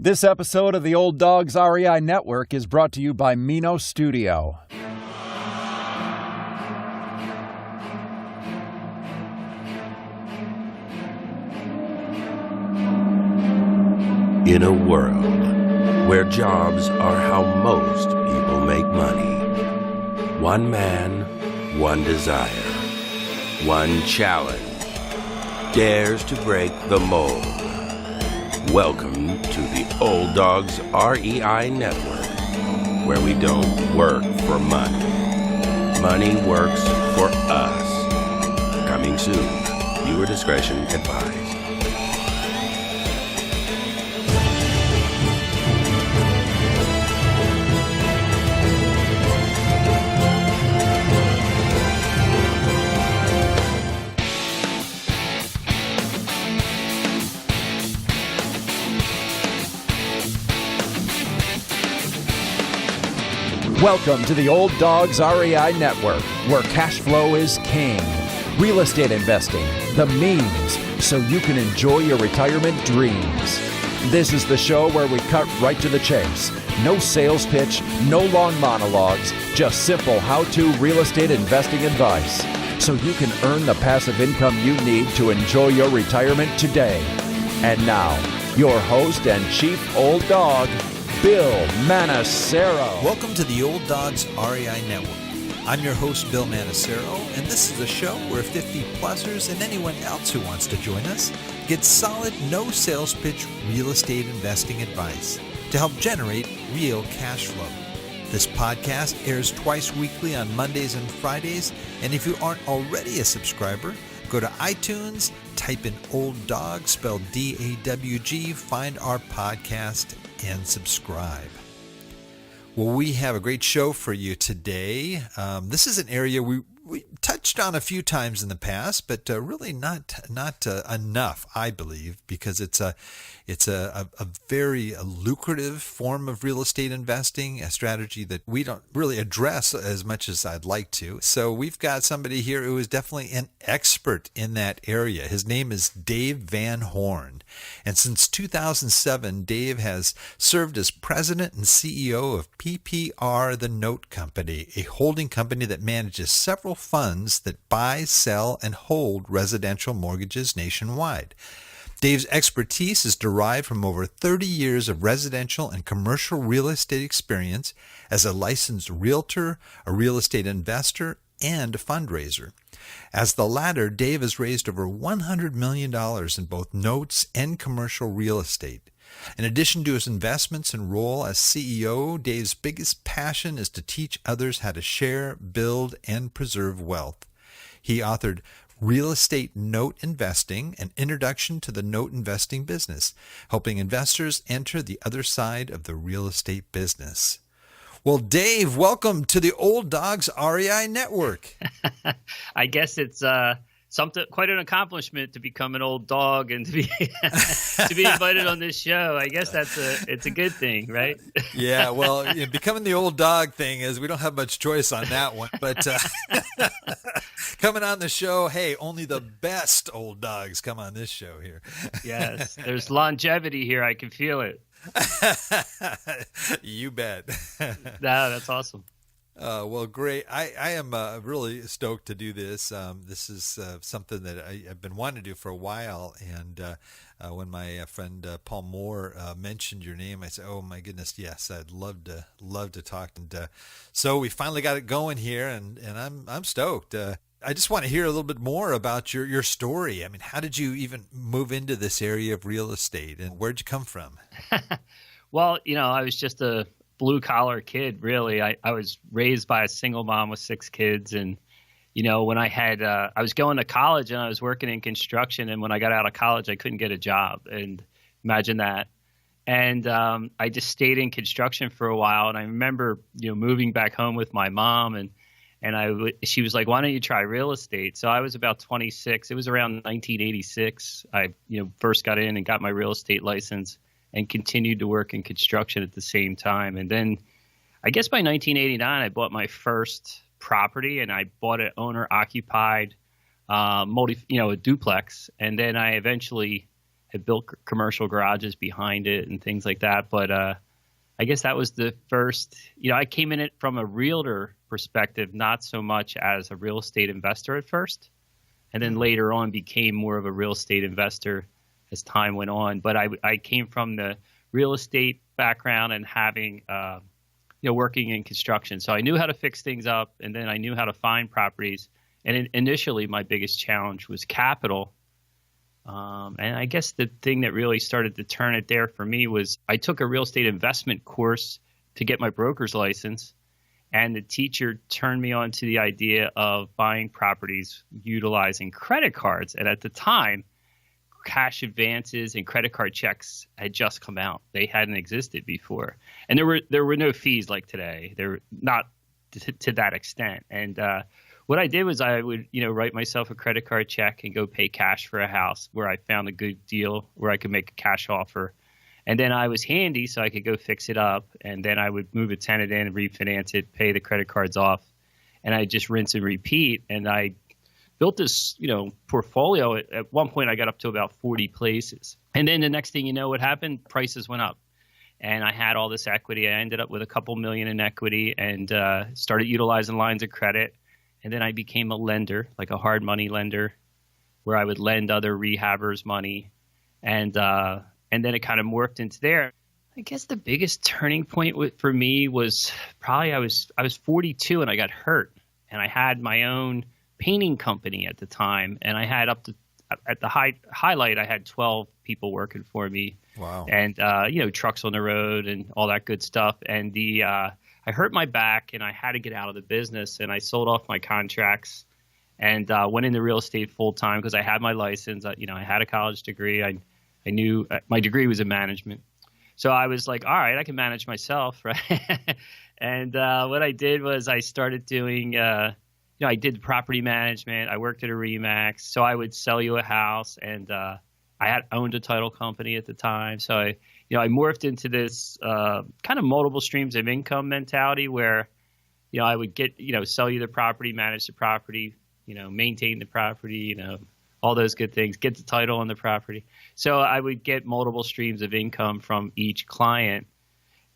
This episode of the Old Dogs REI Network is brought to you by Mino Studio. In a world where jobs are how most people make money, one man, one desire, one challenge dares to break the mold. Welcome to the Old Dogs REI Network, where we don't work for money. Money works for us. Coming soon. Viewer discretion advised. Welcome to the Old Dogs REI Network, where cash flow is king. Real estate investing, the means, so you can enjoy your retirement dreams. This is the show where we cut right to the chase. No sales pitch, no long monologues, just simple how-to real estate investing advice, so you can earn the passive income you need to enjoy your retirement today. And now, your host and chief old dog, Bill Manacero. Welcome to the Old Dogs REI Network. I'm your host, Bill Manacero, and this is a show where 50-plussers and anyone else who wants to join us get solid, no sales pitch real estate investing advice to help generate real cash flow. This podcast airs twice weekly on Mondays and Fridays, and if you aren't already a subscriber, go to iTunes, type in Old Dog, spelled D-A-W-G, find our podcast, and subscribe. Well, we have a great show for you today. This is an area we touched on a few times in the past, but really not enough, I believe, because it's a very lucrative form of real estate investing, a strategy that we don't really address as much as I'd like to. So we've got somebody here who is definitely an expert in that area. His name is Dave Van Horn. And since 2007, Dave has served as president and CEO of PPR, the Note Company, a holding company that manages several funds that buy, sell, and hold residential mortgages nationwide. Dave's expertise is derived from over 30 years of residential and commercial real estate experience as a licensed realtor, a real estate investor, and a fundraiser. As the latter, Dave has raised over $100 million in both notes and commercial real estate. In addition to his investments and role as CEO, Dave's biggest passion is to teach others how to share, build, and preserve wealth. He authored Real Estate Note Investing, an introduction to the note investing business, helping investors enter the other side of the real estate business. Well, Dave, welcome to the Old Dogs REI Network. I guess it's something quite an accomplishment to become an old dog and to be to be invited on this show. I guess it's a good thing, right? Yeah, well, becoming the old dog thing is we don't have much choice on that one. But coming on the show, hey, only the best old dogs come on this show here. Yes, there's longevity here. I can feel it. You bet. No, that's awesome. Well, great. I am really stoked to do this. This is something that I've been wanting to do for a while. And when my friend Paul Moore mentioned your name, I said, "Oh my goodness, yes, I'd love to talk." And so we finally got it going here, and I'm stoked. I just want to hear a little bit more about your story. I mean, how did you even move into this area of real estate, and where'd you come from? Well, I was just a blue-collar kid, really. I was raised by a single mom with 6 kids, and when I was going to college and I was working in construction, and when I got out of college, I couldn't get a job, and imagine that. And I just stayed in construction for a while, and I remember moving back home with my mom, and she was like, "Why don't you try real estate?" So I was about 26. It was around 1986. I first got in and got my real estate license and continued to work in construction at the same time. And then I guess by 1989, I bought my first property, and I bought an owner occupied a duplex. And then I eventually had built commercial garages behind it and things like that. But I guess that was the first, I came in it from a realtor perspective, not so much as a real estate investor at first. And then later on became more of a real estate investor as time went on. But I came from the real estate background and having, working in construction. So I knew how to fix things up, and then I knew how to find properties. And initially my biggest challenge was capital. And I guess the thing that really started to turn it there for me was I took a real estate investment course to get my broker's license. And the teacher turned me on to the idea of buying properties utilizing credit cards. And at the time, cash advances and credit card checks had just come out. They hadn't existed before. And there were no fees like today. They were not to that extent. And what I did was I would, write myself a credit card check and go pay cash for a house where I found a good deal where I could make a cash offer. And then I was handy, so I could go fix it up. And then I would move a tenant in and refinance it, pay the credit cards off. And I just rinse and repeat. And I built this, portfolio. At one point, I got up to about 40 places. And then the next thing you know, what happened? Prices went up. And I had all this equity. I ended up with a couple million in equity and started utilizing lines of credit. And then I became a lender, like a hard money lender, where I would lend other rehabbers money. And then it kind of morphed into there. I guess the biggest turning point for me was probably I was 42 and I got hurt. And I had my own painting company at the time. And I had at the highlight, I had 12 people working for me. Wow. And, trucks on the road and all that good stuff. And I hurt my back and I had to get out of the business. And I sold off my contracts and went into real estate full time because I had my license. I had a college degree. I knew my degree was in management. So I was like, all right, I can manage myself, right? And what I did was I started doing, I did property management. I worked at a RE/MAX. So I would sell you a house, and I had owned a title company at the time. So I morphed into this kind of multiple streams of income mentality where, I would get, sell you the property, manage the property, maintain the property, all those good things, get the title on the property. So I would get multiple streams of income from each client.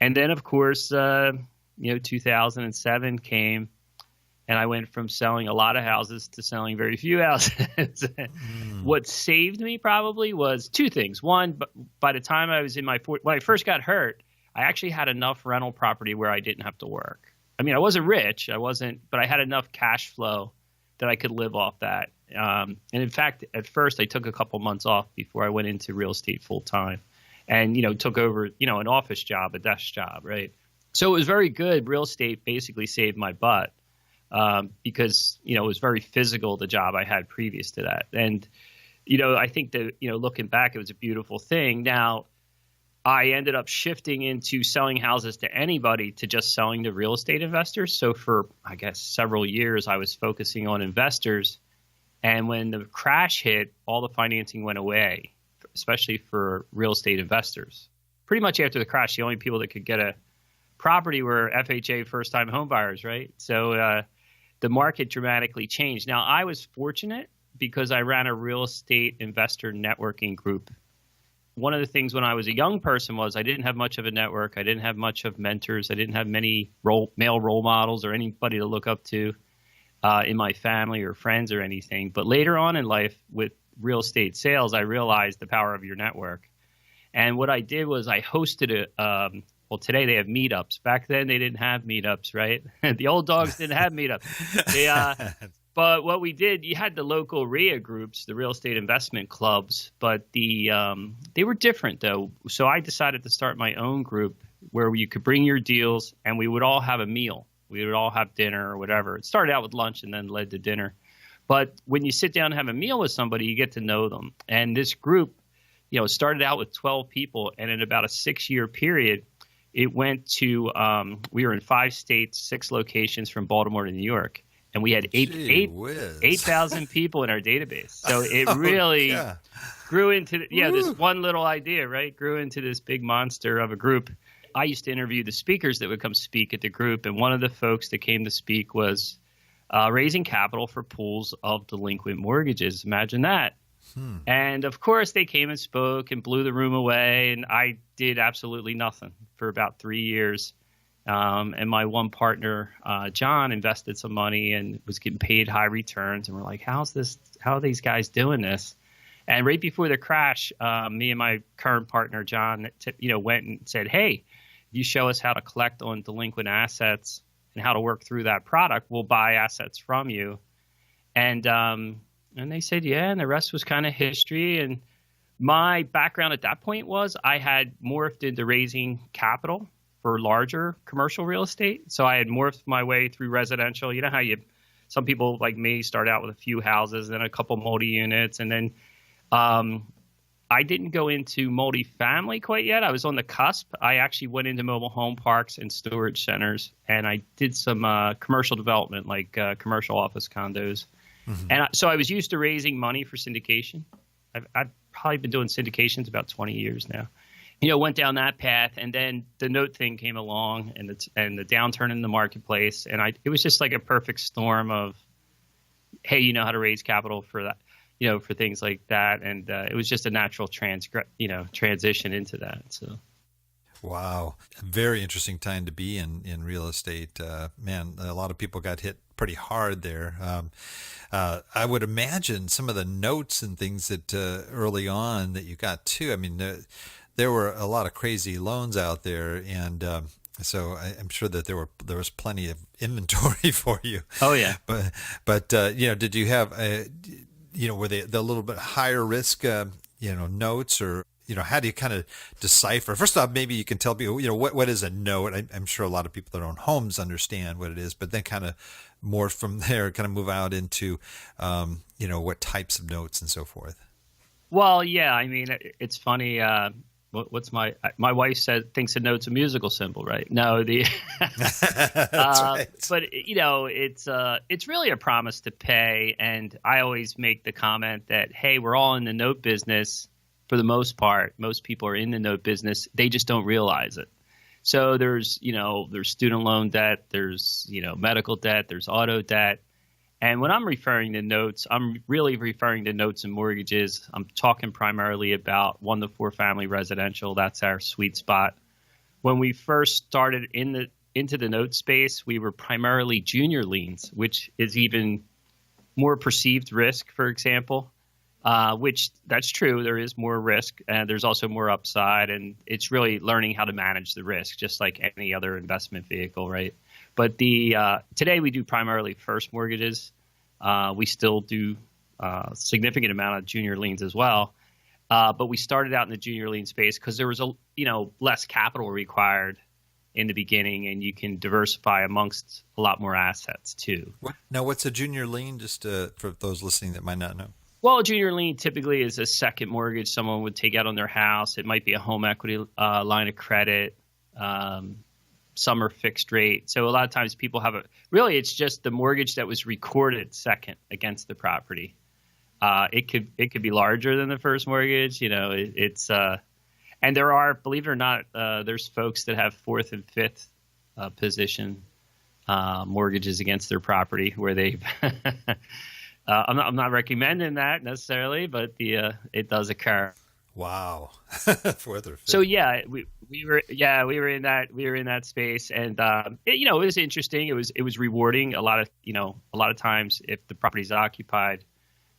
And then, of course, 2007 came, and I went from selling a lot of houses to selling very few houses. What saved me probably was two things. One, by the time I was in when I first got hurt, I actually had enough rental property where I didn't have to work. I mean, I wasn't rich, but I had enough cash flow that I could live off that. And in fact, at first I took a couple months off before I went into real estate full time and, took over, an office job, a desk job, right? So it was very good. Real estate basically saved my butt because, it was very physical, the job I had previous to that. And, I think that, looking back, it was a beautiful thing. Now, I ended up shifting into selling houses to anybody to just selling to real estate investors. So for, I guess, several years, I was focusing on investors. And when the crash hit, all the financing went away, especially for real estate investors. Pretty much after the crash, the only people that could get a property were FHA first-time home buyers, right? So the market dramatically changed. Now, I was fortunate because I ran a real estate investor networking group. One of the things when I was a young person was I didn't have much of a network. I didn't have much of mentors. I didn't have many male role models or anybody to look up to in my family or friends or anything. But later on in life with real estate sales, I realized the power of your network. And what I did was I hosted today they have meetups. Back then they didn't have meetups, right? The old dogs didn't have meetups. But what we did, you had the local RIA groups, the real estate investment clubs, but they were different though. So I decided to start my own group where you could bring your deals and we would all have a meal. We would all have dinner or whatever. It started out with lunch and then led to dinner. But when you sit down and have a meal with somebody, you get to know them. And this group, started out with 12 people, and in about a 6-year period, it went to we were in 5 states, 6 locations from Baltimore to New York. And we had 8,000 people in our database. So it really grew into, this one little idea, right? Grew into this big monster of a group. I used to interview the speakers that would come speak at the group. And one of the folks that came to speak was raising capital for pools of delinquent mortgages. Imagine that. And of course, they came and spoke and blew the room away. And I did absolutely nothing for about 3 years. And my one partner, John, invested some money and was getting paid high returns. And we're like, how are these guys doing this? And right before the crash, me and my current partner, John, went and said, hey, you show us how to collect on delinquent assets and how to work through that product, we'll buy assets from you. And they said, yeah, and the rest was kind of history. And my background at that point was I had morphed into raising capital for larger commercial real estate. So I had morphed my way through residential. You know how some people like me start out with a few houses, then a couple multi-units, and then I didn't go into multifamily quite yet. I was on the cusp. I actually went into mobile home parks and storage centers, and I did some commercial development, like commercial office condos. Mm-hmm. And so I was used to raising money for syndication. I've probably been doing syndications about 20 years now. Went down that path, and then the note thing came along, and the downturn in the marketplace, and it was just like a perfect storm of, hey, you know how to raise capital for that. For things like that. And it was just a natural transition into that. So, wow. A very interesting time to be in real estate. Man, a lot of people got hit pretty hard there. I would imagine some of the notes and things that early on that you got too. I mean, there were a lot of crazy loans out there, and so I'm sure that there was plenty of inventory for you. Oh yeah. But did you have were they the little bit higher risk, notes, or, how do you kind of decipher? First off, maybe you can tell people, what is a note? I'm sure a lot of people that own homes understand what it is, but then kind of more from there, kind of move out into, what types of notes and so forth. Well, yeah, I mean, it's funny. What's my wife thinks a note's a musical symbol, right? No, That's right. But it's really a promise to pay, and I always make the comment that, hey, we're all in the note business for the most part. Most people are in the note business; they just don't realize it. So there's student loan debt, there's medical debt, there's auto debt. And when I'm referring to notes, I'm really referring to notes and mortgages. I'm talking primarily about 1 to 4 family residential. That's our sweet spot. When we first started into the note space, we were primarily junior liens, which is even more perceived risk, for example, which that's true. There is more risk, and there's also more upside. And it's really learning how to manage the risk, just like any other investment vehicle, right? But today we do primarily first mortgages. We still do a significant amount of junior liens as well. But we started out in the junior lien space because there was less capital required in the beginning, and you can diversify amongst a lot more assets too. Now, what's a junior lien? Just for those listening that might not know. Well, a junior lien typically is a second mortgage someone would take out on their house. It might be a home equity line of credit. Some are fixed rate. So a lot of times people it's just the mortgage that was recorded second against the property. It could be larger than the first mortgage. And there are, believe it or not, there's folks that have fourth and fifth position mortgages against their property where they've, I'm not recommending that necessarily, but it does occur. Wow. Fourth or fifth. So yeah, we were in that space, and it was interesting. It was rewarding. A lot of times if the property's occupied,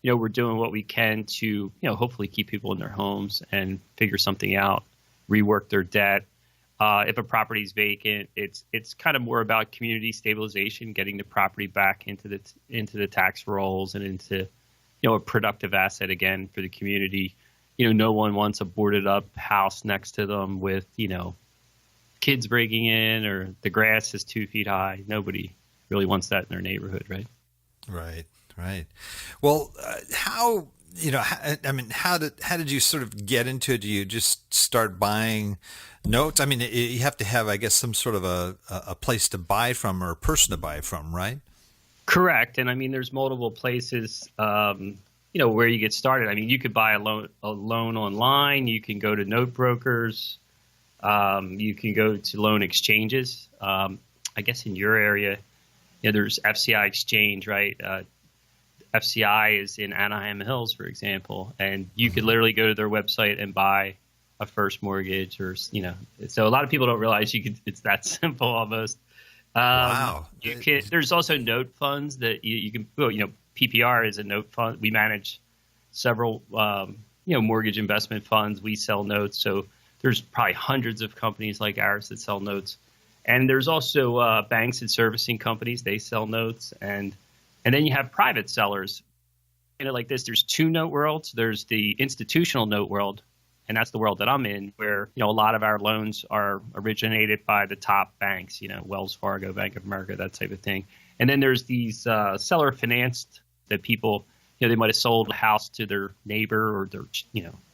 we're doing what we can to hopefully keep people in their homes and figure something out, rework their debt. If a property's vacant, it's kind of more about community stabilization, getting the property back into the tax rolls and into a productive asset again for the community. No one wants a boarded up house next to them with, kids breaking in or the grass is 2 feet high. Nobody really wants that in their neighborhood, right? Right. Well, how did you sort of get into it? Do you just start buying notes? I mean, you have to have, I guess, some sort of a place to buy from or a person to buy from, right? Correct. And I mean, there's multiple places, where you get started. I mean, you could buy a loan online. You can go to note brokers. You can go to loan exchanges. I guess in your area, there's FCI Exchange, right? FCI is in Anaheim Hills, for example, and you could literally go to their website and buy a first mortgage, or so a lot of people don't realize it's that simple almost. Wow. There's also note funds that you can, PPR is a note fund. We manage several, mortgage investment funds. We sell notes. So there's probably hundreds of companies like ours that sell notes. And there's also banks and servicing companies. They sell notes. And then you have private sellers. Like this, there's two note worlds. There's the institutional note world. And that's the world that I'm in, where, a lot of our loans are originated by the top banks, Wells Fargo, Bank of America, that type of thing. And then there's these seller financed that people, they might have sold a house to their neighbor or their,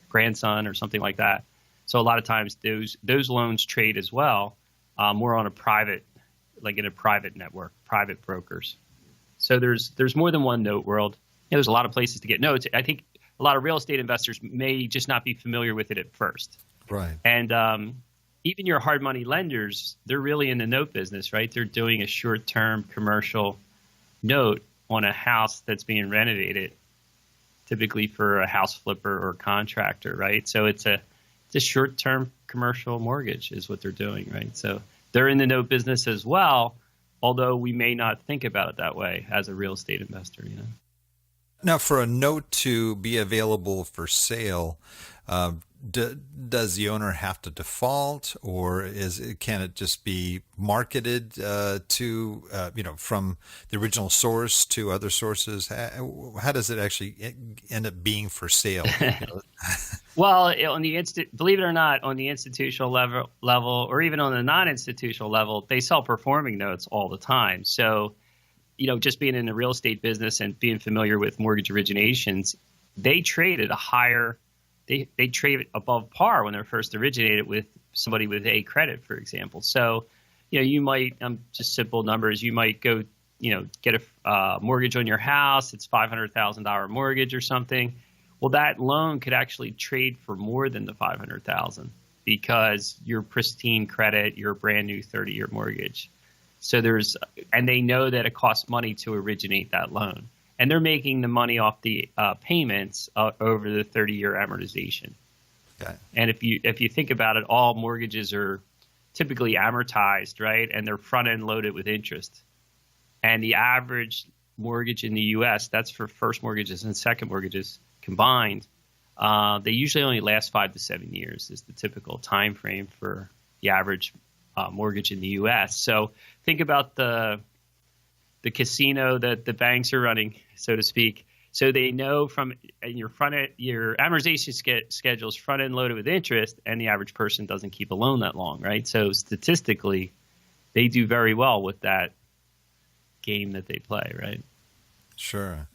grandson or something like that. So a lot of times those loans trade as well. More on a private, like in a private network, private brokers. So there's more than one note world. There's a lot of places to get notes. I think a lot of real estate investors may just not be familiar with it at first. Right. And even your hard money lenders, they're really in the note business, right? They're doing a short-term commercial note on a house that's being renovated, typically for a house flipper or contractor, right? So it's a short-term commercial mortgage is what they're doing, right? So they're in the note business as well, although we may not think about it that way as a real estate investor, Now, for a note to be available for sale, does the owner have to default, or can it just be marketed from the original source to other sources? How does it actually end up being for sale? Well, believe it or not, on the institutional level, or even on the non-institutional level, they sell performing notes all the time. So, just being in the real estate business and being familiar with mortgage originations, they trade at a higher, they trade above par when they're first originated with somebody with A credit, for example. So, you might, just simple numbers, you might go, get a mortgage on your house. It's $500,000 mortgage or something. Well, that loan could actually trade for more than the $500,000 because you're pristine credit, you're a brand new 30-year mortgage. So and they know that it costs money to originate that loan, and they're making the money off the payments over the 30-year amortization. Okay. And if you think about it, all mortgages are typically amortized, right? And they're front end loaded with interest. And the average mortgage in the U.S., that's for first mortgages and second mortgages combined, they usually only last 5 to 7 years is the typical time frame for the average mortgage in the U.S. So think about the casino that the banks are running, so to speak. So they know from your amortization schedule is front end loaded with interest, and the average person doesn't keep a loan that long, right? So statistically, they do very well with that game that they play, right? Sure.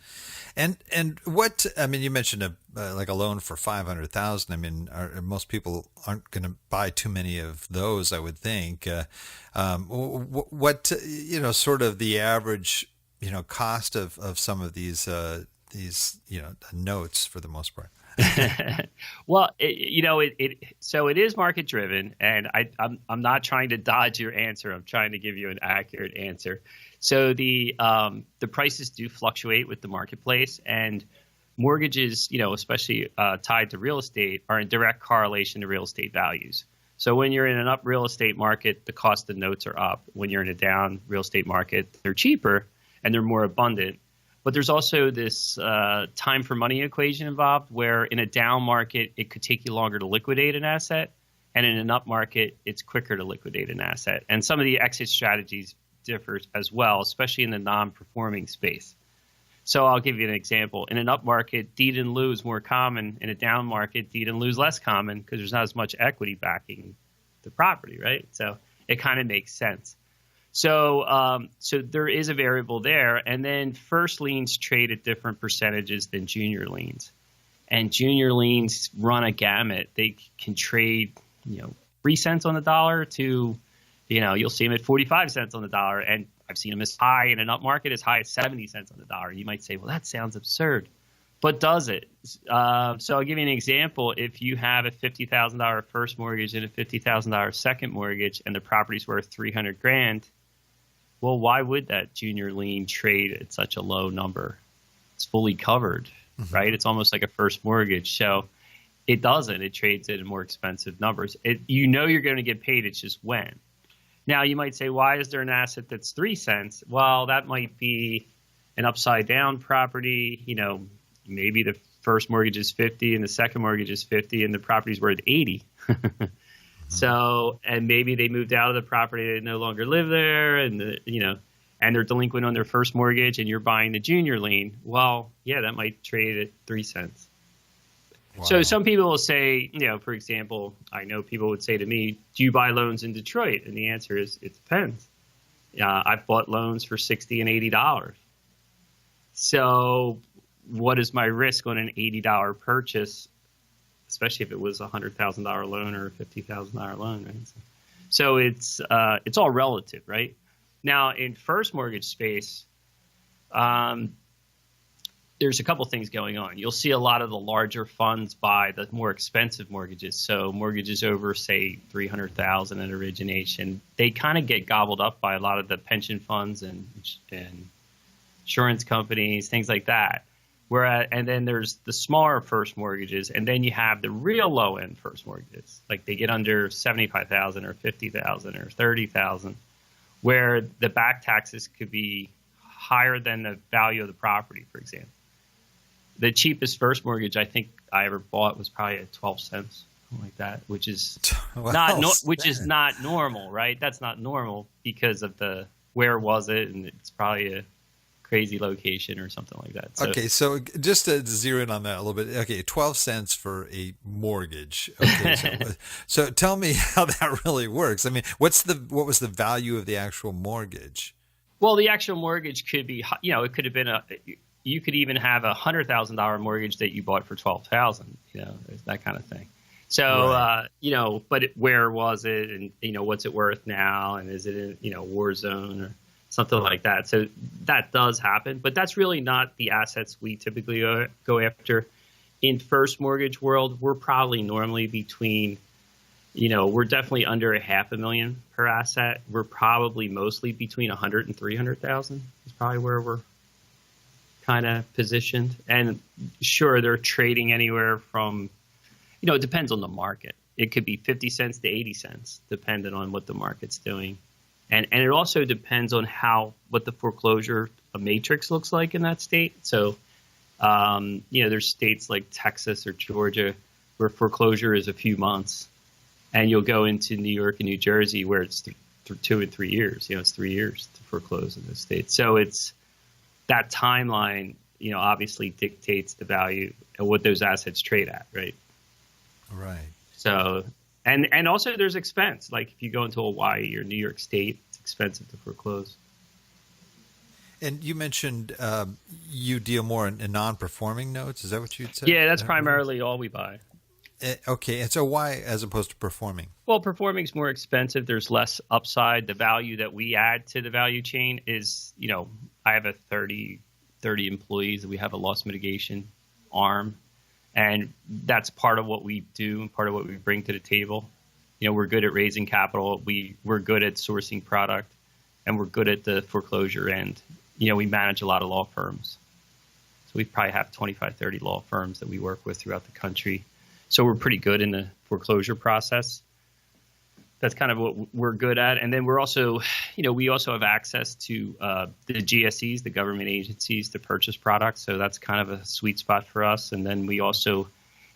And what, I mean, you mentioned like a loan for $500,000. I mean, most people aren't going to buy too many of those, I would think. What, sort of the average, cost of some of these notes for the most part? Well, so it is market driven, and I'm not trying to dodge your answer. I'm trying to give you an accurate answer. So the prices do fluctuate with the marketplace, and mortgages, especially tied to real estate, are in direct correlation to real estate values. So when you're in an up real estate market, the cost of notes are up. When you're in a down real estate market, they're cheaper and they're more abundant. But there's also this time for money equation involved, where in a down market, it could take you longer to liquidate an asset. And in an up market, it's quicker to liquidate an asset. And some of the exit strategies differ as well, especially in the non-performing space. So I'll give you an example. In an up market, deed in lieu is more common. In a down market, deed in lieu is less common because there's not as much equity backing the property, right? So it kind of makes sense. So there is a variable there. And then first liens trade at different percentages than junior liens. And junior liens run a gamut. They can trade, 3 cents on the dollar to, you'll see them at 45 cents on the dollar. And I've seen them as high in an up market as high as 70 cents on the dollar. You might say, well, that sounds absurd. But does it? So I'll give you an example. If you have a $50,000 first mortgage and a $50,000 second mortgage, and the property's worth $300,000, well, why would that junior lien trade at such a low number? it's fully covered, right? It's almost like a first mortgage. So it doesn't. It trades at more expensive numbers. You're going to get paid. It's just when. Now, you might say, why is there an asset that's 3 cents? Well, that might be an upside down property. Maybe the first mortgage is 50 and the second mortgage is 50 and the property's worth 80. So, and maybe they moved out of the property, they no longer live there, and and they're delinquent on their first mortgage, and you're buying the junior lien. Well, yeah, that might trade at 3 cents. Wow. So some people will say, for example, I know people would say to me, do you buy loans in Detroit? And the answer is, it depends. I've bought loans for $60 and $80. So what is my risk on an $80 purchase, especially if it was a $100,000 loan or a $50,000 loan, right? So it's all relative, right? Now, in first mortgage space, there's a couple things going on. You'll see a lot of the larger funds buy the more expensive mortgages. So mortgages over, say, $300,000 in origination, they kind of get gobbled up by a lot of the pension funds and insurance companies, things like that. And then there's the smaller first mortgages, and then you have the real low end first mortgages, like they get under $75,000 or $50,000 or $30,000, where the back taxes could be higher than the value of the property, for example. The cheapest first mortgage I think I ever bought was probably at 12 cents, something like that, which is not normal, right? That's not normal because of where was it, and it's probably a crazy location or something like that. Okay, so just to zero in on that a little bit. Okay, 12 cents for a mortgage. Okay, so tell me how that really works. I mean, what was the value of the actual mortgage? Well, the actual mortgage could be, it could have been you could even have a $100,000 mortgage that you bought for $12,000, that kind of thing. So, right. But where was it, and what's it worth now, and is it in a war zone or something like that? So that does happen, but that's really not the assets we typically go after. In first mortgage world, we're probably normally between, we're definitely under $500,000 per asset. We're probably mostly between 100 and 300,000 is probably where we're kind of positioned. And sure, they're trading anywhere from, it depends on the market. It could be 50 cents to 80 cents, depending on what the market's doing. And it also depends on what the foreclosure matrix looks like in that state. So, there's states like Texas or Georgia where foreclosure is a few months, and you'll go into New York and New Jersey where it's 2 and 3 years. It's 3 years to foreclose in those states. So it's that timeline, obviously dictates the value and what those assets trade at, right? Right. So, and also there's expense. Like if you go into Hawaii or New York State, it's expensive to foreclose. And you mentioned you deal more in non-performing notes. Is that what you'd say? Yeah, that's primarily all we buy. Okay. And so why as opposed to performing? Well, performing is more expensive. There's less upside. The value that we add to the value chain is, I have 30 employees. We have a loss mitigation arm. And that's part of what we do and part of what we bring to the table. We're good at raising capital. We're good at sourcing product, and we're good at the foreclosure end. We manage a lot of law firms. So we probably have 25, 30 law firms that we work with throughout the country. So we're pretty good in the foreclosure process. That's kind of what we're good at. And then we're also, we also have access to the GSEs, the government agencies, to purchase products. So that's kind of a sweet spot for us. And then we also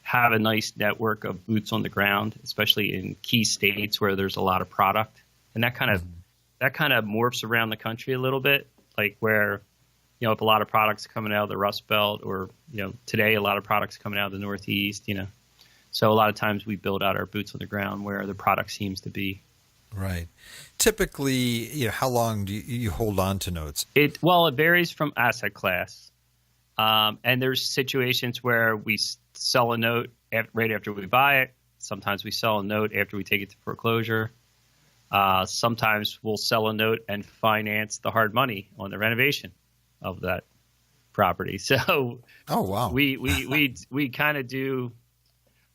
have a nice network of boots on the ground, especially in key states where there's a lot of product. And that kind of morphs around the country a little bit, like where, if a lot of products coming out of the Rust Belt, or, today a lot of products coming out of the Northeast, So a lot of times we build out our boots on the ground where the product seems to be. Right. Typically, how long do you hold on to notes? It varies from asset class. And there's situations where we sell a note right after we buy it. Sometimes we sell a note after we take it to foreclosure. Sometimes we'll sell a note and finance the hard money on the renovation of that property. So, oh wow, we kind of do.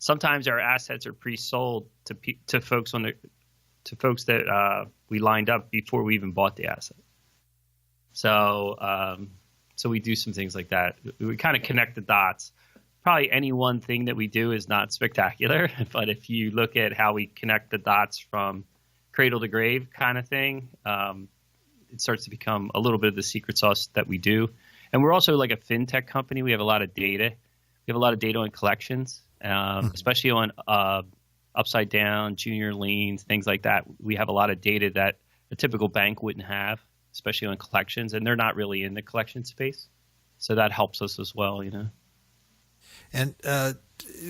Sometimes our assets are pre-sold to folks that we lined up before we even bought the asset. So So we do some things like that. We kind of connect the dots. Probably any one thing that we do is not spectacular, but if you look at how we connect the dots from cradle to grave kind of thing, it starts to become a little bit of the secret sauce that we do. And we're also like a fintech company. We have a lot of data. We have a lot of data on collections, especially on upside down, junior liens, things like that. We have a lot of data that a typical bank wouldn't have, especially on collections, and they're not really in the collection space. So that helps us as well, you know. And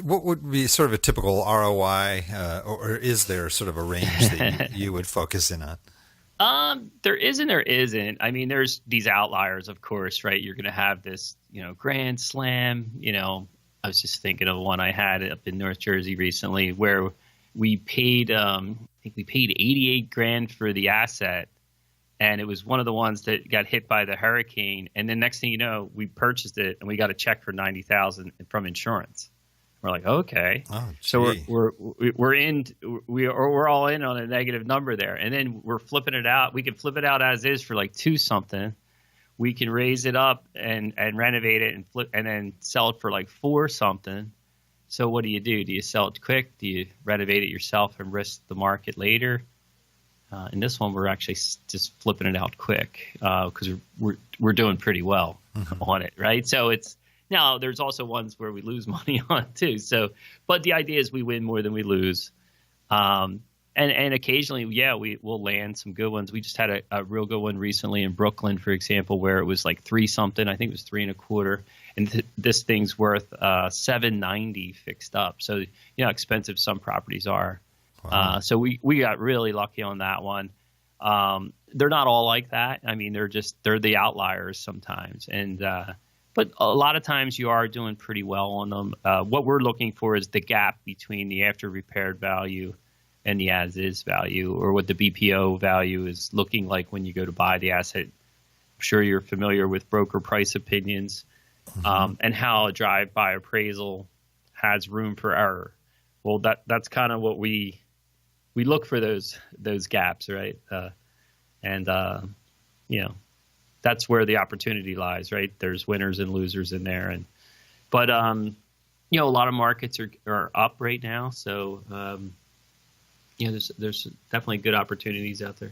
what would be sort of a typical ROI, or is there sort of a range that you would focus in on? There is and there isn't. I mean, there's these outliers, of course, right? You're going to have this, you know, grand slam. You know, I was just thinking of one I had up in North Jersey recently where we paid, I think we paid 88 grand for the asset. And it was one of the ones that got hit by the hurricane. And then next thing you know, we purchased it and we got a check for $90,000 from insurance. We're like, okay. Oh, so we're all in on a negative number there. And then we're flipping it out. We can flip it out as is for like 2 something. We can raise it up and renovate it and flip and then sell it for like 4 something. So what do? Do you sell it quick? Do you renovate it yourself and risk the market later? In this one, we're actually just flipping it out quick because we're doing pretty well on it, right? So it's now there's also ones where we lose money on too. So, but the idea is we win more than we lose, and occasionally, yeah, we'll land some good ones. We just had a real good one recently in Brooklyn, for example, where it was like 3 something. I think it was 3.25, and this thing's worth $790 fixed up. So you know how expensive some properties are. Wow. So we got really lucky on that one. They're not all like that. I mean, they're the outliers sometimes. And, but a lot of times you are doing pretty well on them. What we're looking for is the gap between the after repaired value and the as is value, or what the BPO value is looking like when you go to buy the asset. I'm sure you're familiar with broker price opinions, and how a drive-by appraisal has room for error. Well, that's kind of what we look for, those gaps, right? You know, that's where the opportunity lies, right? There's winners and losers in there, but you know, a lot of markets are up right now, so you know, there's definitely good opportunities out there.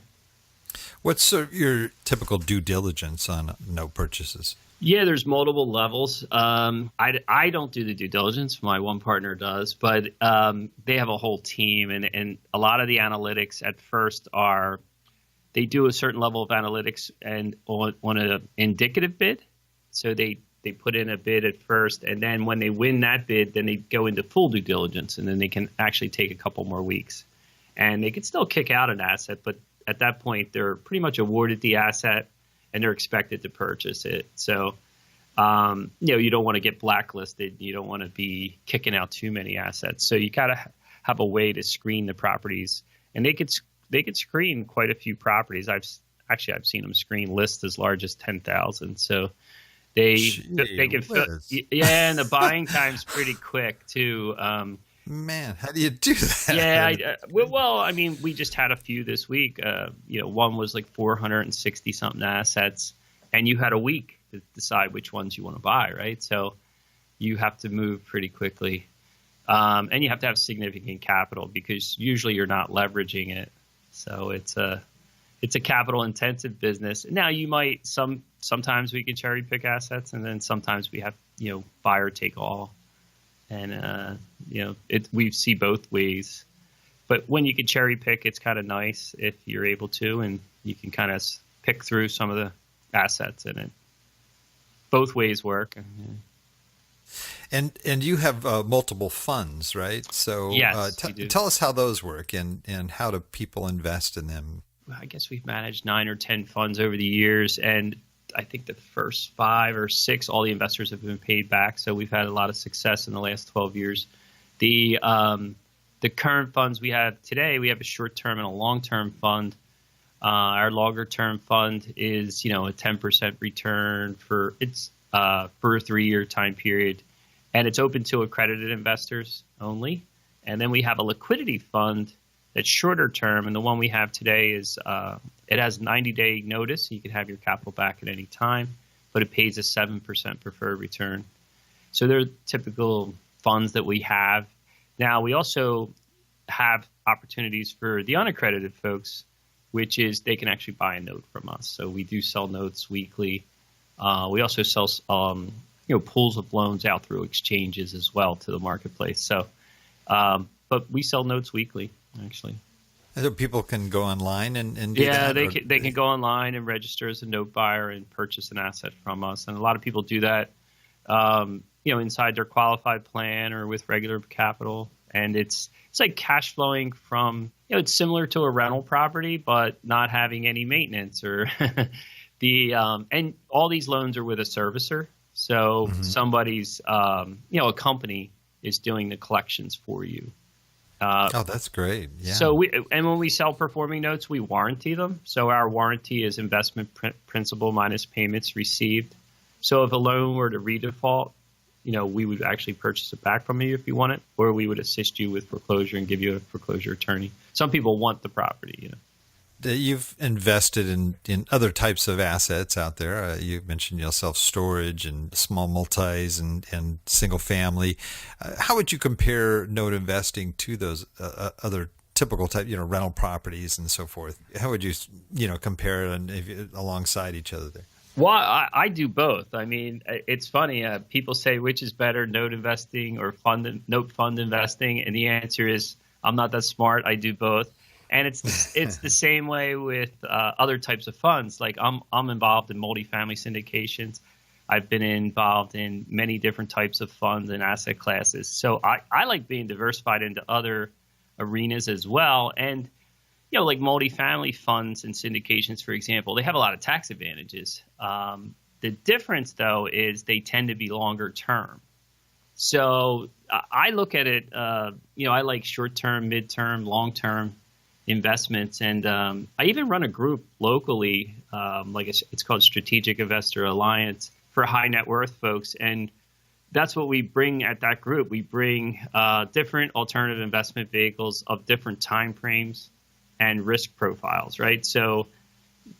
What's your typical due diligence on no purchases? Yeah, there's multiple levels. I don't do the due diligence. My one partner does, but they have a whole team, and a lot of the analytics at first they do a certain level of analytics and on an indicative bid. So they put in a bid at first, and then when they win that bid, then they go into full due diligence, and then they can actually take a couple more weeks. And they can still kick out an asset, but at that point, they're pretty much awarded the asset, and they're expected to purchase it. So, you know, you don't want to get blacklisted. You don't want to be kicking out too many assets. So you got to have a way to screen the properties, and they could screen quite a few properties. I've seen them screen lists as large as 10,000. So they can yeah, and the buying time's pretty quick too. Man, how do you do that? Yeah, well, I mean, we just had a few this week. You know, one was like 460 something assets, and you had a week to decide which ones you want to buy, right? So you have to move pretty quickly, and you have to have significant capital because usually you're not leveraging it. So it's a capital intensive business. Now you might sometimes we can cherry pick assets, and then sometimes we have, you know, buy or take all. And, you know, we see both ways, but when you can cherry pick, it's kind of nice if you're able to, and you can kind of pick through some of the assets in it. Both ways work. And you have multiple funds, right? So yes, tell us how those work and how do people invest in them? I guess we've managed 9 or 10 funds over the years, and I think the first 5 or 6, all the investors have been paid back. So we've had a lot of success in the last 12 years. The current funds we have today, we have a short-term and a long-term fund. Our longer-term fund is, you know, a 10% return for a 3-year time period, and it's open to accredited investors only. And then we have a liquidity fund that's shorter term, and the one we have today is it has 90-day notice. You can have your capital back at any time, but it pays a 7% preferred return. So they're typical funds that we have. Now, we also have opportunities for the unaccredited folks, which is they can actually buy a note from us. So we do sell notes weekly. We also sell pools of loans out through exchanges as well to the marketplace. So, but we sell notes weekly, actually. So people can go online and do that? Yeah, they can go online and register as a note buyer and purchase an asset from us. And a lot of people do that, inside their qualified plan or with regular capital. And it's like cash flowing from, it's similar to a rental property, but not having any maintenance or and all these loans are with a servicer. So somebody's, a company is doing the collections for you. That's great. Yeah. So when we sell performing notes, we warranty them. So our warranty is investment principal minus payments received. So if a loan were to redefault, we would actually purchase it back from you if you want it, or we would assist you with foreclosure and give you a foreclosure attorney. Some people want the property, You've invested in other types of assets out there. You mentioned self-storage and small multis and single family. How would you compare note investing to those other typical type, rental properties and so forth? How would you, compare it alongside each other there? Well, I do both. I mean, it's funny. People say which is better, note investing or note fund investing, and the answer is I'm not that smart. I do both. And it's the same way with other types of funds. Like I'm involved in multifamily syndications. I've been involved in many different types of funds and asset classes. So I like being diversified into other arenas as well. And like multifamily funds and syndications, for example, they have a lot of tax advantages. The difference, though, is they tend to be longer term. So I look at it. I like short term, mid term, long term investments, and I even run a group locally, it's called Strategic Investor Alliance for high net worth folks, and that's what we bring at that group. We bring different alternative investment vehicles of different time frames and risk profiles, right? So,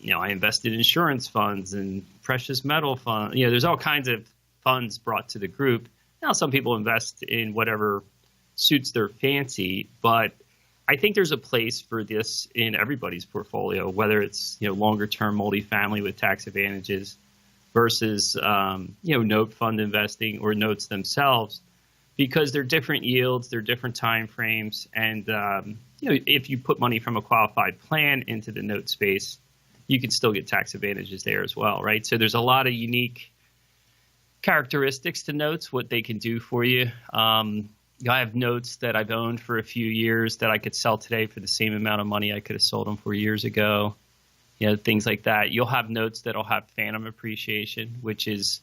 I invested in insurance funds and precious metal funds. There's all kinds of funds brought to the group. Now, some people invest in whatever suits their fancy, but I think there's a place for this in everybody's portfolio, whether it's, longer term multifamily with tax advantages versus, note fund investing or notes themselves, because they're different yields, they're different time frames. And, if you put money from a qualified plan into the note space, you can still get tax advantages there as well, right? So there's a lot of unique characteristics to notes, what they can do for you. I have notes that I've owned for a few years that I could sell today for the same amount of money I could have sold them for years ago. Things like that. You'll have notes that'll have phantom appreciation, which is,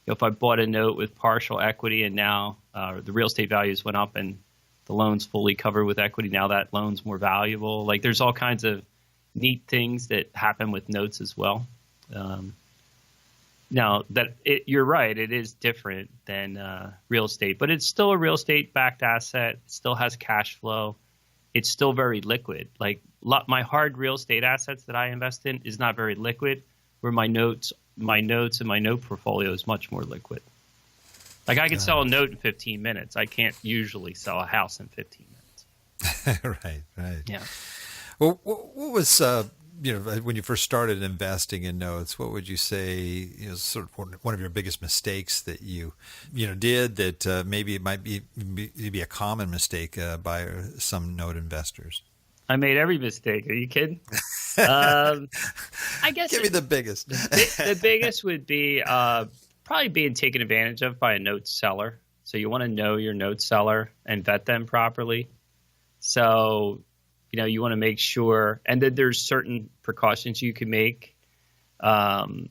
if I bought a note with partial equity and now the real estate values went up and the loan's fully covered with equity, now that loan's more valuable. Like there's all kinds of neat things that happen with notes as well. Now you're right, it is different than real estate, but it's still a real estate backed asset. It still has cash flow. It's still very liquid. Like my hard real estate assets that I invest in is not very liquid, where my notes and my note portfolio is much more liquid. Like I can sell a note in 15 minutes. I can't usually sell a house in 15 minutes. Right. Yeah. Well, what was when you first started investing in notes, what would you say sort of one of your biggest mistakes that you did that maybe it might be a common mistake by some note investors? I made every mistake. Are you kidding? I guess give me the biggest. The biggest would be probably being taken advantage of by a note seller. So you want to know your note seller and vet them properly. So you want to make sure, and then there's certain precautions you can make, to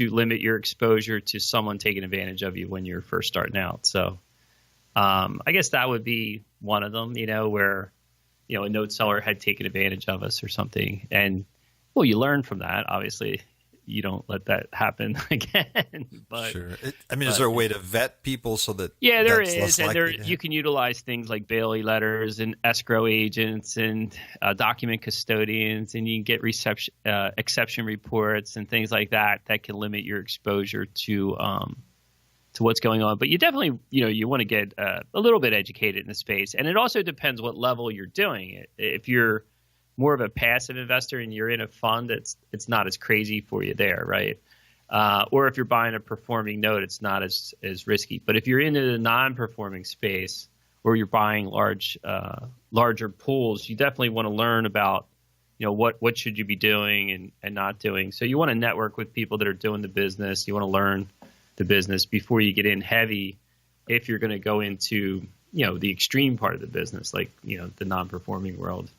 limit your exposure to someone taking advantage of you when you're first starting out. So I guess that would be one of them, where, a note seller had taken advantage of us or something. And, well, you learn from that, obviously. you don't let that happen again. But sure. Is there a way to vet people so that yeah, there that's is, less and likely you can utilize things like Bailey letters and escrow agents and document custodians, and you can get exception reports and things like that can limit your exposure to what's going on. But you definitely, you want to get a little bit educated in the space, and it also depends what level you're doing it. If you're more of a passive investor and you're in a fund, it's not as crazy for you there, right? Or if you're buying a performing note, it's not as risky. But if you're into the non-performing space, or you're buying larger pools, you definitely want to learn about, what should you be doing and not doing. So you want to network with people that are doing the business. You want to learn the business before you get in heavy, if you're going to go into, the extreme part of the business, like, the non-performing world.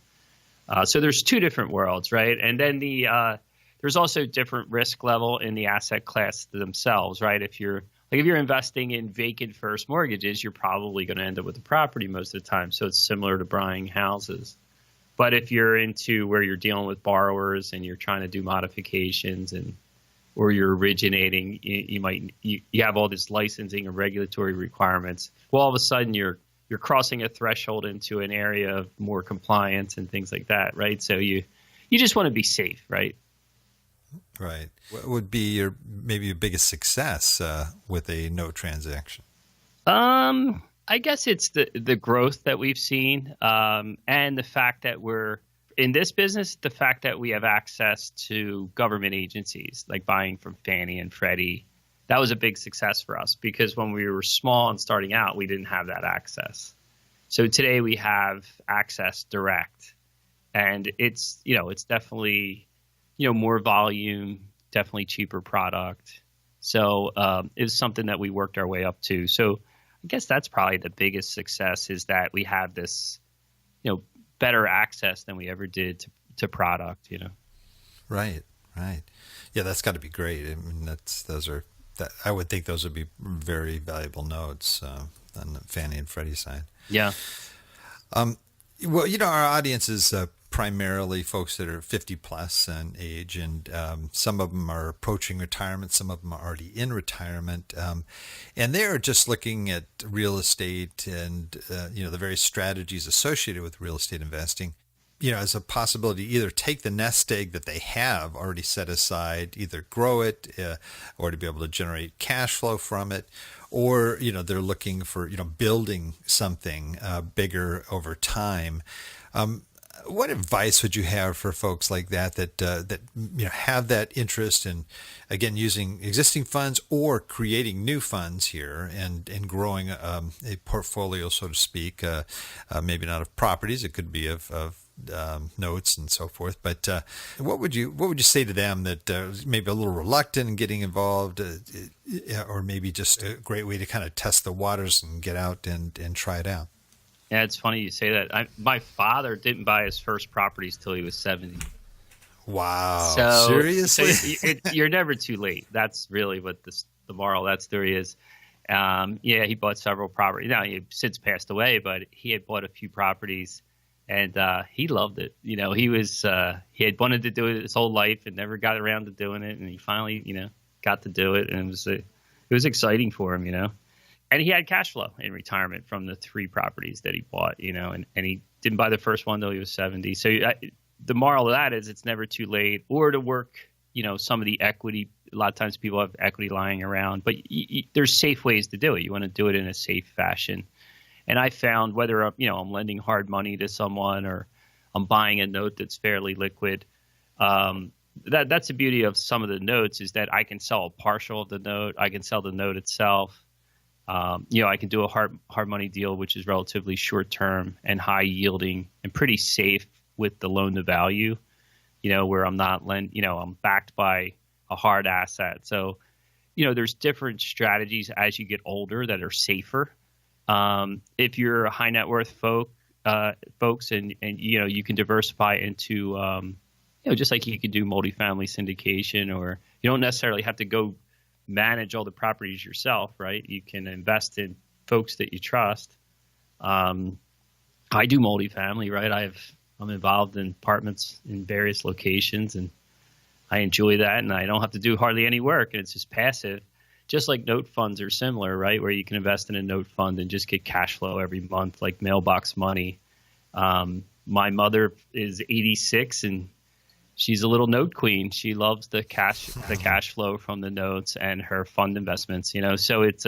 So there's two different worlds, right? And then there's also different risk level in the asset class themselves, right? If you're investing in vacant first mortgages, you're probably going to end up with a property most of the time. So it's similar to buying houses. But if you're into where you're dealing with borrowers and you're trying to do modifications or you're originating, you have all this licensing and regulatory requirements. Well, all of a sudden you're crossing a threshold into an area of more compliance and things like that, right? So you just want to be safe, right? Right. What would be maybe your biggest success with a note transaction? I guess it's the growth that we've seen, and the fact that we're in this business, the fact that we have access to government agencies, like buying from Fannie and Freddie. That was a big success for us, because when we were small and starting out, we didn't have that access. So today we have access direct, and it's definitely, more volume, definitely cheaper product. So it's something that we worked our way up to. So I guess that's probably the biggest success, is that we have this, better access than we ever did to product, Right. Yeah, that's got to be great. I mean, I would think those would be very valuable notes on the Fannie and Freddie side. Yeah. Well, our audience is primarily folks that are 50 plus in age, and some of them are approaching retirement, some of them are already in retirement, and they're just looking at real estate and the various strategies associated with real estate investing, as a possibility to either take the nest egg that they have already set aside, either grow it or to be able to generate cash flow from it, or they're looking for building something bigger over time. What advice would you have for folks like that have that interest in, again, using existing funds or creating new funds here and growing a portfolio, so to speak, maybe not of properties, it could be of notes and so forth. But what would you say to them that maybe a little reluctant in getting involved, or maybe just a great way to kind of test the waters and get out and try it out? Yeah, it's funny you say that. My father didn't buy his first properties till he was 70. Wow. So, seriously? So you're never too late. That's really what the moral of that story is. Yeah, he bought several properties. Now, he since passed away, but he had bought a few properties, and he loved it. He had wanted to do it his whole life and never got around to doing it, and he finally, got to do it, and it was exciting for him, And he had cash flow in retirement from the 3 properties that he bought, and he didn't buy the first one till he was 70. So the moral of that is it's never too late, or to work, some of the equity. A lot of times people have equity lying around, but there's safe ways to do it. You want to do it in a safe fashion. And I found whether I'm lending hard money to someone or I'm buying a note that's fairly liquid, that's the beauty of some of the notes, is that I can sell a partial of the note. I can sell the note itself. I can do a hard money deal, which is relatively short term and high yielding and pretty safe with the loan to value, where I'm not I'm backed by a hard asset. So, there's different strategies as you get older that are safer. If you're a high net worth folks and you can diversify into, just like you could do multifamily syndication, or you don't necessarily have to go manage all the properties yourself, right? You can invest in folks that you trust. I do multifamily, right? I'm involved in apartments in various locations, and I enjoy that, and I don't have to do hardly any work, and it's just passive. Just like note funds are similar, right? Where you can invest in a note fund and just get cash flow every month, like mailbox money. My mother is 86, and she's a little note queen. She loves the cash flow from the notes and her fund investments. So it's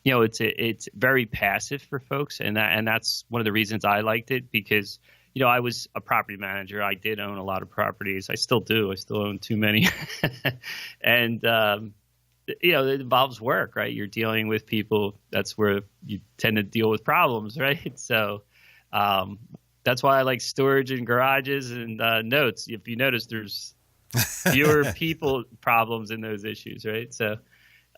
it's very passive for folks, and that's one of the reasons I liked it, because I was a property manager. I did own a lot of properties. I still do. I still own too many. And, it involves work, right? You're dealing with people. That's where you tend to deal with problems, right? So that's why I like storage and garages and notes. If you notice, there's fewer people problems in those issues, right? So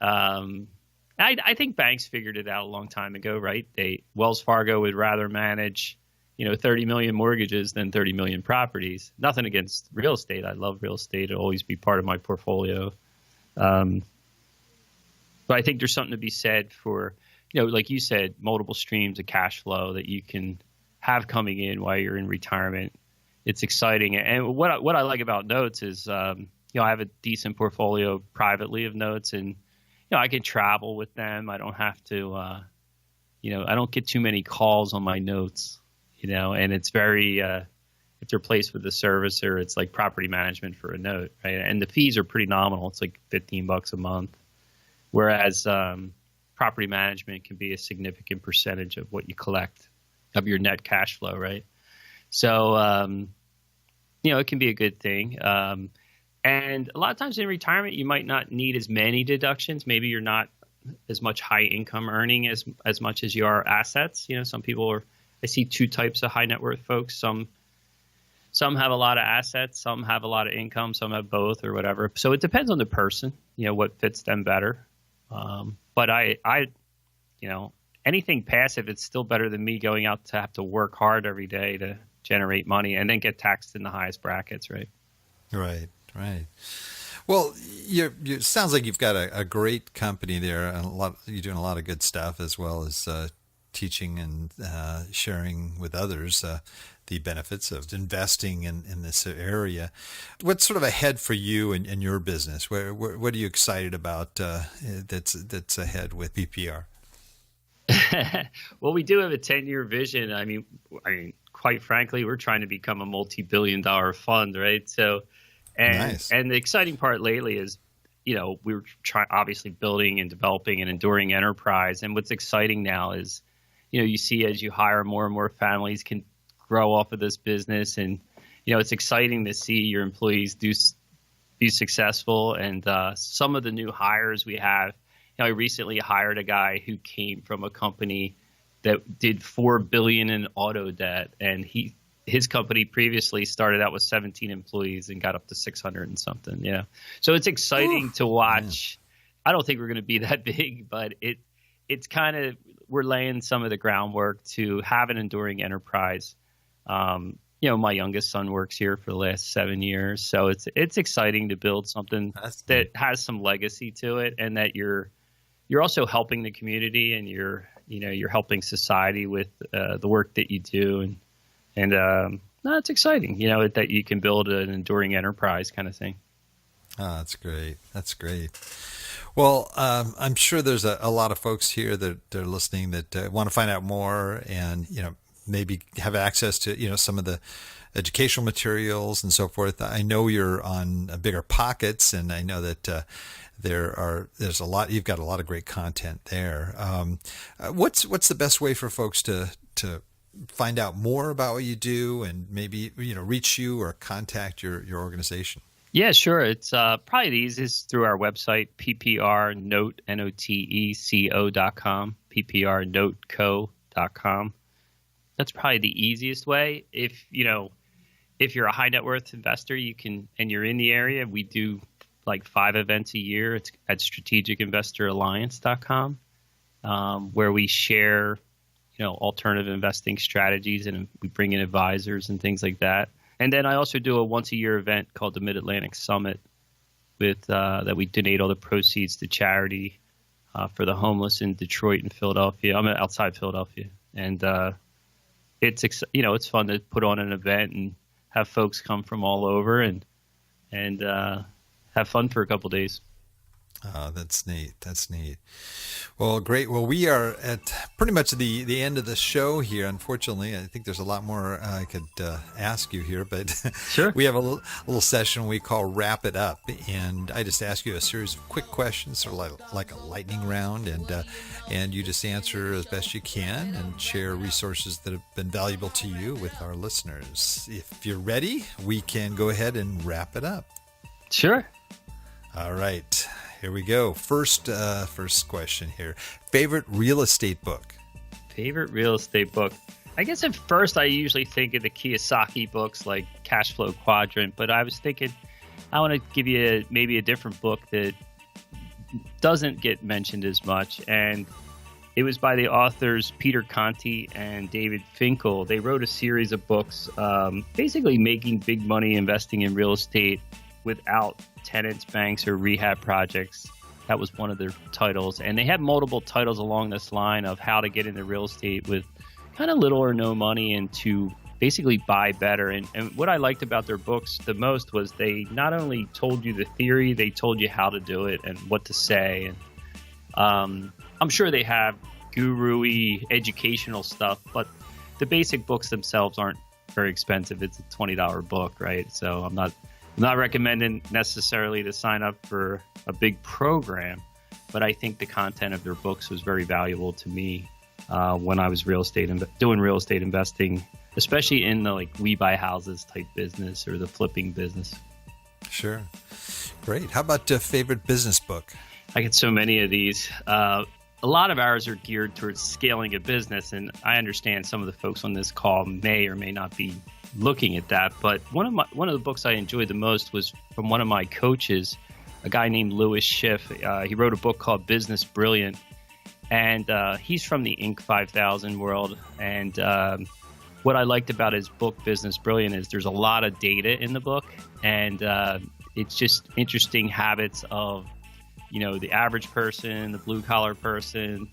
I think banks figured it out a long time ago, right? Wells Fargo would rather manage 30 million mortgages than 30 million properties. Nothing against real estate. I love real estate. It'll always be part of my portfolio. But I think there's something to be said for, like you said, multiple streams of cash flow that you can have coming in while you're in retirement. It's exciting. And what I like about notes is, I have a decent portfolio privately of notes, and, I can travel with them. I don't have to, I don't get too many calls on my notes. And it's very, if they're placed with the servicer, it's like property management for a note, right? And the fees are pretty nominal. It's like $15 a month. Whereas property management can be a significant percentage of what you collect of your net cash flow, right? So, it can be a good thing. And a lot of times in retirement, you might not need as many deductions. Maybe you're not as much high income earning as much as you are assets. Some people are. I see two types of high net worth folks. Some have a lot of assets, some have a lot of income, some have both or whatever. So it depends on the person, what fits them better. But I anything passive, it's still better than me going out to have to work hard every day to generate money and then get taxed in the highest brackets, right? Right. Well, it sounds like you've got a great company there, and you're doing a lot of good stuff, as well as teaching and sharing with others the benefits of investing in this area. What's sort of ahead for you and your business? What are you excited about that's ahead with PPR? Well, we do have a 10-year vision. I mean, quite frankly, we're trying to become a multi-billion-dollar fund, right? So, Nice. And the exciting part lately is, we were obviously building and developing an enduring enterprise. And what's exciting now is, you see as you hire more and more families can grow off of this business. And, it's exciting to see your employees be successful. And some of the new hires we have, I recently hired a guy who came from a company that did $4 billion in auto debt. And his company previously started out with 17 employees and got up to 600 and something. So it's exciting to watch. Man. I don't think we're going to be that big, but it's kind of, we're laying some of the groundwork to have an enduring enterprise. My youngest son works here for the last 7 years. So it's exciting to build something that has some legacy to it, and that you're also helping the community, and you're helping society with the work that you do. And it's exciting, that you can build an enduring enterprise kind of thing. Oh, that's great. That's great. Well, I'm sure there's a lot of folks here that are listening that want to find out more, and, maybe have access to, some of the educational materials and so forth. I know you're on Bigger Pockets, and I know that there's a lot. You've got a lot of great content there. What's the best way for folks to find out more about what you do, and maybe reach you or contact your organization? Yeah, sure. It's probably the easiest through our website, ppr.noteco.com, ppr.noteco.com. That's probably the easiest way. If you're a high net worth investor, and you're in the area, we do like 5 events a year. It's at strategicinvestoralliance.com, where we share, alternative investing strategies, and we bring in advisors and things like that. And then I also do a once-a-year event called the Mid-Atlantic Summit, that we donate all the proceeds to charity for the homeless in Detroit and Philadelphia. I'm outside Philadelphia, and it's fun to put on an event and have folks come from all over and have fun for a couple days. Oh, that's neat. That's neat. Well, great. Well, we are at pretty much the end of the show here. Unfortunately, I think there's a lot more I could ask you here, but Sure. We have a little session we call Wrap It Up, and I just ask you a series of quick questions, sort of like a lightning round, and you just answer as best you can and share resources that have been valuable to you with our listeners. If you're ready, we can go ahead and wrap it up. Sure. All right. Here we go. First question here. Favorite real estate book? Favorite real estate book? I guess at first I usually think of the Kiyosaki books like Cash Flow Quadrant, but I was thinking I want to give you maybe a different book that doesn't get mentioned as much. And it was by the authors Peter Conti and David Finkel. They wrote a series of books basically making big money investing in real estate without tenants, banks, or rehab projects. That was one of their titles. And they had multiple titles along this line of how to get into real estate with kind of little or no money and to basically buy better. And what I liked about their books the most was they not only told you the theory, they told you how to do it and what to say. And I'm sure they have guru-y educational stuff, but the basic books themselves aren't very expensive. It's a $20 book, right? So I'm not recommending necessarily to sign up for a big program, but I think the content of their books was very valuable to me when I was doing real estate investing, especially in the like we buy houses type business or the flipping business. Sure. Great. How about a favorite business book? I get so many of these. A lot of ours are geared towards scaling a business, and I understand some of the folks on this call may or may not be looking at that. But one of the books I enjoyed the most was from one of my coaches, a guy named Lewis Schiff. He wrote a book called Business Brilliant, and he's from the Inc. 5000 world. And what I liked about his book, Business Brilliant, is there's a lot of data in the book, and it's just interesting habits of, you know, the average person, the blue collar person,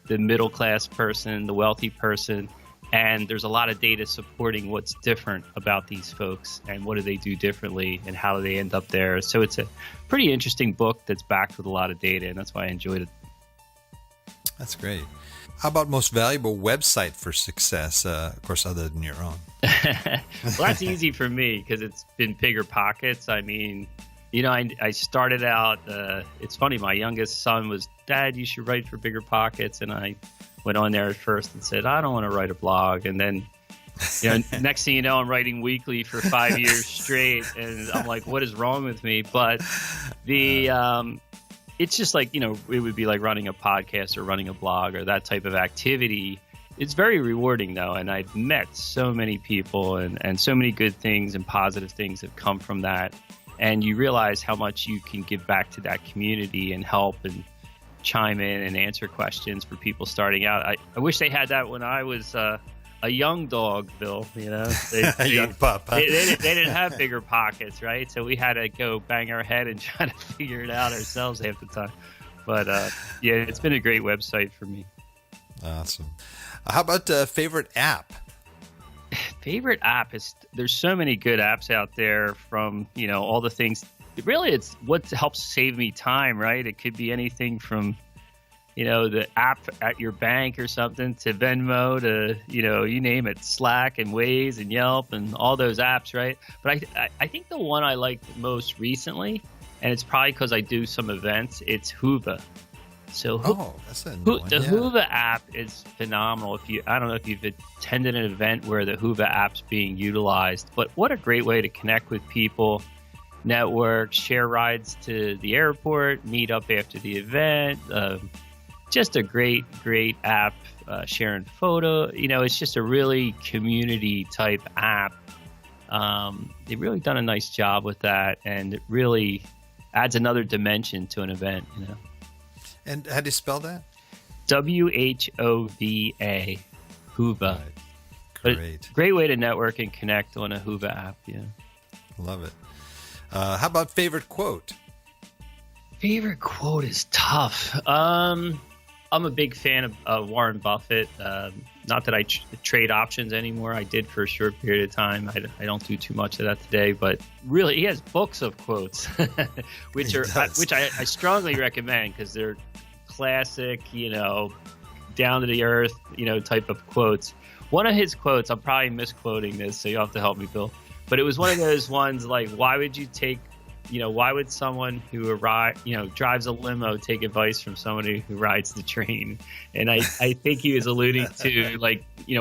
the middle class person, the wealthy person. And there's a lot of data supporting what's different about these folks and what do they do differently and how do they end up there. So it's a pretty interesting book that's backed with a lot of data, and that's why I enjoyed it. That's great. How about most valuable website for success, of course, other than your own? Well, that's easy for me because it's been Bigger Pockets. I mean, you know, I started out, it's funny, my youngest son was, Dad, you should write for Bigger Pockets. And I went on there at first and said, I don't want to write a blog. And then, you know, next thing you know, I'm writing weekly for 5 years straight. And I'm like, what is wrong with me? But it's just like, you know, it would be like running a podcast or running a blog or that type of activity. It's very rewarding, though. And I've met so many people and so many good things and positive things have come from that. And you realize how much you can give back to that community and help and chime in and answer questions for people starting out. I wish they had that when I was a young dog, Bill. You know, A young pup. Huh? They didn't have Bigger Pockets, right? So we had to go bang our head and try to figure it out ourselves half the time. But yeah, it's been a great website for me. Awesome. How about favorite app? Favorite app is, there's so many good apps out there from, you know, all the things. Really, it's what helps save me time, right? It could be anything from, you know, the app at your bank or something to Venmo to, you know, you name it, Slack and Waze and Yelp and all those apps, right? But I think the one I liked most recently, and it's probably because I do some events, it's Whova. So that's the Whova app is phenomenal. I don't know if you've attended an event where the Whova app's being utilized, but what a great way to connect with people, network, share rides to the airport, meet up after the event. Just a great app, sharing photo. You know, it's just a really community type app. They've really done a nice job with that, and it really adds another dimension to an event, you know. And how do you spell that? WHOVA, Whova. Great. Great way to network and connect on a Whova app. Yeah. Love it. How about favorite quote? Favorite quote is tough. I'm a big fan of Warren Buffett. Not that I trade options anymore. I did for a short period of time. I don't do too much of that today, but really he has books of quotes, which I strongly recommend because they're classic, down to the earth, type of quotes. One of his quotes, I'm probably misquoting this, so you'll have to help me, Bill. But it was one of those ones like, why would someone who drives a limo take advice from somebody who rides the train? And I think he was alluding to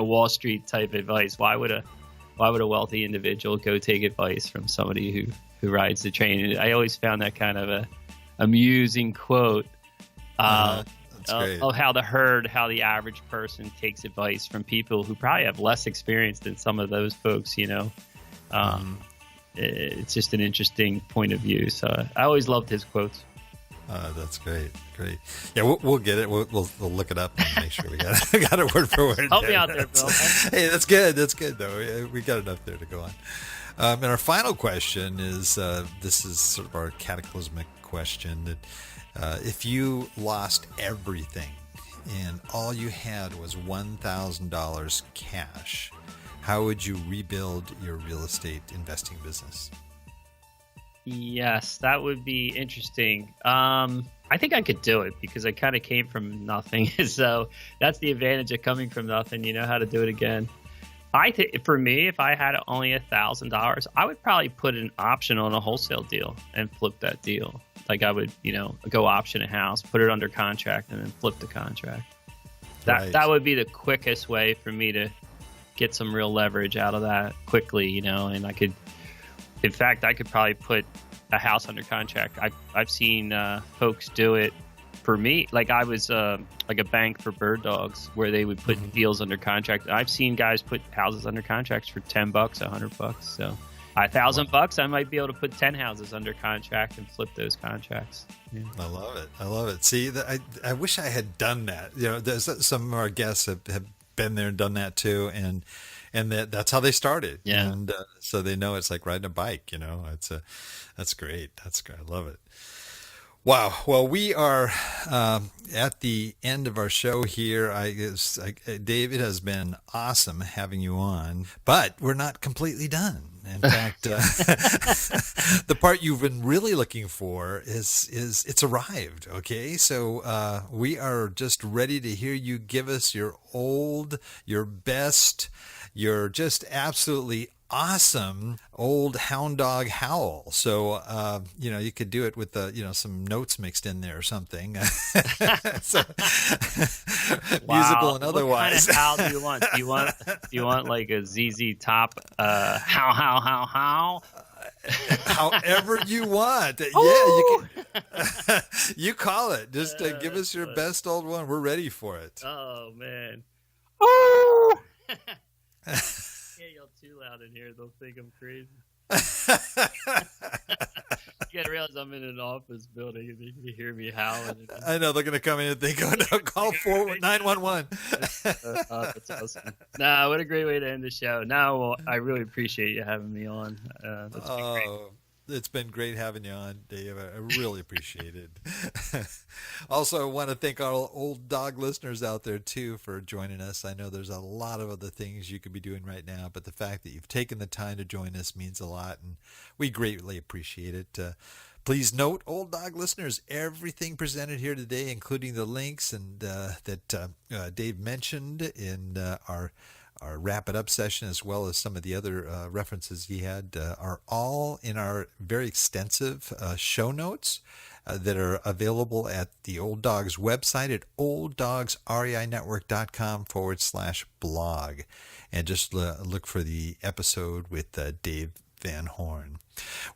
Wall Street type advice. Why would a wealthy individual go take advice from somebody who rides the train? And I always found that kind of a amusing quote. Of how the average person takes advice from people who probably have less experience than some of those folks, It's just an interesting point of view. So I always loved his quotes. That's great. Yeah, we'll get it. We'll look it up and make sure we got it word for word. Help me out there, Bill. Hey, that's good. That's good, though. We got enough there to go on. And our final question is, this is sort of our cataclysmic question, that if you lost everything and all you had was $1,000 cash, how would you rebuild your real estate investing business? Yes, that would be interesting. I think I could do it because I kind of came from nothing. So that's the advantage of coming from nothing. You know how to do it again. For me, if I had only $1,000, I would probably put an option on a wholesale deal and flip that deal. Like I would, go option a house, put it under contract, and then flip the contract. That would be the quickest way for me to get some real leverage out of that quickly, and I could probably put a house under contract. I've seen folks do it for me. Like I was like a bank for bird dogs where they would put deals under contract. I've seen guys put houses under contracts for $10, $100. So $1,000, I might be able to put 10 houses under contract and flip those contracts. Yeah. I love it. See, I wish I had done that. There's some of our guests have been there and done that too, and that's how they started. Yeah. And so they know it's like riding a bike. That's great. I love it. Wow. Well, we are at the end of our show here. Dave, it has been awesome having you on, but we're not completely done. In fact, the part you've been really looking for is it's arrived. Okay, so we are just ready to hear you give us your best, your just absolutely awesome old hound dog howl. So you could do it with some notes mixed in there or something. So, wow. Musical and otherwise. What kind of howl do you want? Do you want like a ZZ Top how? However you want. Yeah, you can. You call it. Just give us your best old one. We're ready for it. Oh man. Can't yell too loud in here. They'll think I'm crazy. You gotta realize I'm in an office building and they can hear me howling. I know they're gonna come in and think, "Oh no, call 911." That's awesome. Nah, what a great way to end the show. Well, I really appreciate you having me on. That's been great. It's been great having you on, Dave. I really appreciate it. Also, I want to thank our old dog listeners out there, too, for joining us. I know there's a lot of other things you could be doing right now, but the fact that you've taken the time to join us means a lot, and we greatly appreciate it. Please note, old dog listeners, everything presented here today, including the links and that Dave mentioned in our wrap it up session, as well as some of the other references he had, are all in our very extensive show notes that are available at the Old Dogs website at olddogsreinetwork.com/blog. And just look for the episode with Dave Van Horn.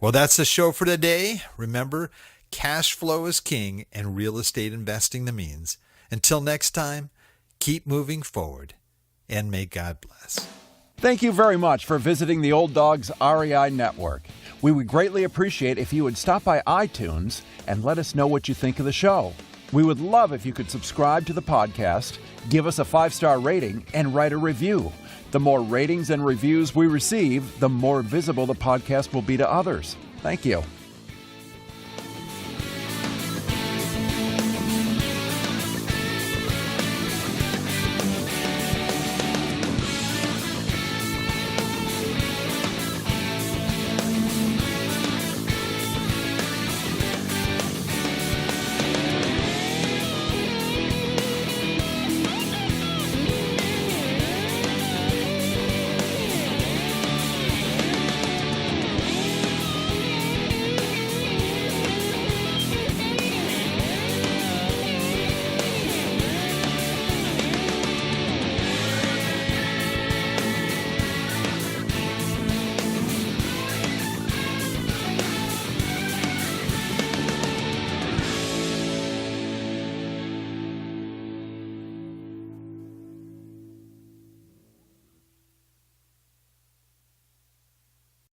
Well, that's the show for today. Remember, cash flow is king and real estate investing the means. Until next time, keep moving forward. And may God bless. Thank you very much for visiting the Old Dogs REI Network. We would greatly appreciate if you would stop by iTunes and let us know what you think of the show. We would love if you could subscribe to the podcast, give us a 5-star rating, and write a review. The more ratings and reviews we receive, the more visible the podcast will be to others. Thank you.